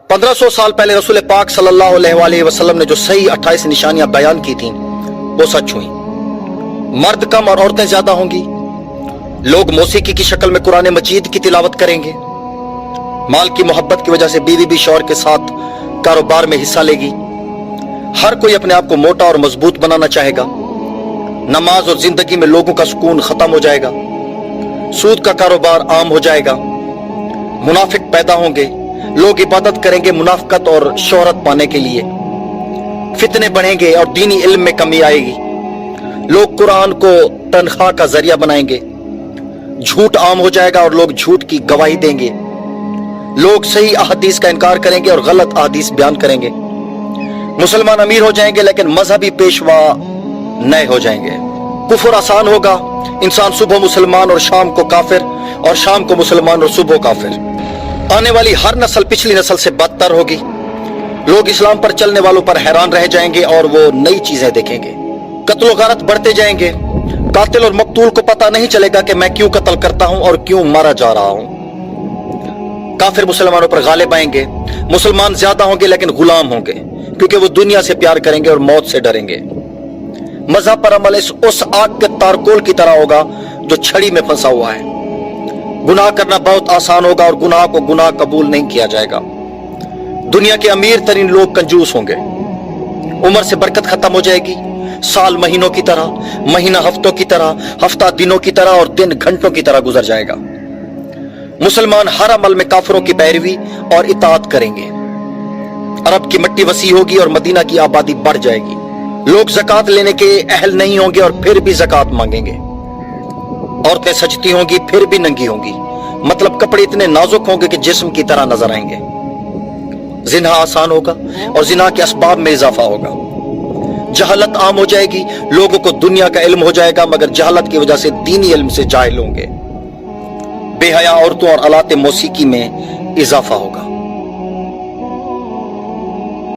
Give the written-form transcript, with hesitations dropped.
1500 साल पहले रसूल पाक सल्लल्लाहु अलैहि वसल्लम ने जो सही 28 निशानियां बयान की थी वो सच हुई। मर्द कम और औरतें ज्यादा होंगी। लोग मौसीकी की शक्ल में कुरान मजीद की तिलावत करेंगे। माल की मोहब्बत की वजह से बीवी भी शौहर के साथ कारोबार में हिस्सा लेगी। हर कोई अपने आप को मोटा और मजबूत बनाना चाहेगा। नमाज और जिंदगी में लोगों का सुकून खत्म हो जाएगा। सूद का कारोबार आम हो जाएगा। मुनाफिक पैदा होंगे। लोग इबादत करेंगे मुनाफिकत और शोहरत पाने के लिए। फितने बढ़ेंगे और दीनी इल्म में कमी आएगी। लोग कुरान को तनख्वाह का जरिया बनाएंगे। झूठ आम हो जाएगा और लोग झूठ की गवाही देंगे। लोग सही अहादीस का इनकार करेंगे और गलत अहादीस बयान करेंगे। मुसलमान अमीर हो जाएंगे लेकिन मजहबी पेशवा नए हो जाएंगे। कुफर आसान होगा। इंसान सुबह मुसलमान और शाम को काफिर, और शाम को मुसलमान और सुबह काफिर। आने वाली हर नस्ल पिछली नस्ल से बदतर होगी। लोग इस्लाम पर चलने वालों पर हैरान रह जाएंगे और वो नई चीजें देखेंगे। कत्ल और गारत बढ़ते जाएंगे। कातिल और मकतूल को पता नहीं चलेगा कि मैं क्यों कत्ल करता हूं और क्यों मारा जा रहा हूं। काफिर मुसलमानों पर गालिब आएंगे। मुसलमान ज्यादा होंगे लेकिन गुलाम होंगे, क्योंकि वो दुनिया से प्यार करेंगे और मौत से डरेंगे। मजहब पर अमल उस आग के तारकोल की तरह होगा जो छड़ी में फंसा हुआ है। गुनाह करना बहुत आसान होगा और गुनाह को गुनाह कबूल नहीं किया जाएगा। दुनिया के अमीर तरीन लोग कंजूस होंगे। उम्र से बरकत खत्म हो जाएगी। साल महीनों की तरह, महीना हफ्तों की तरह, हफ्ता दिनों की तरह और दिन घंटों की तरह गुजर जाएगा। मुसलमान हर अमल में काफिरों की पैरवी और इताअत करेंगे। अरब की मिट्टी वसी होगी और मदीना की आबादी बढ़ जाएगी। लोग ज़कात लेने के अहल नहीं होंगे और फिर भी ज़कात मांगेंगे। औरतें सजती होंगी फिर भी नंगी होंगी। मतलब कपड़े इतने नाजुक होंगे कि जिस्म की तरह नजर आएंगे। जिना आसान होगा और जिना के असबाब में इजाफा होगा। जहालत आम हो जाएगी। लोगों को दुनिया का इल्म हो जाएगा मगर जहालत की वजह से दीनी इल्म से जाहिल होंगे। बेहया औरतों और आलाते मौसीकी में इजाफा होगा।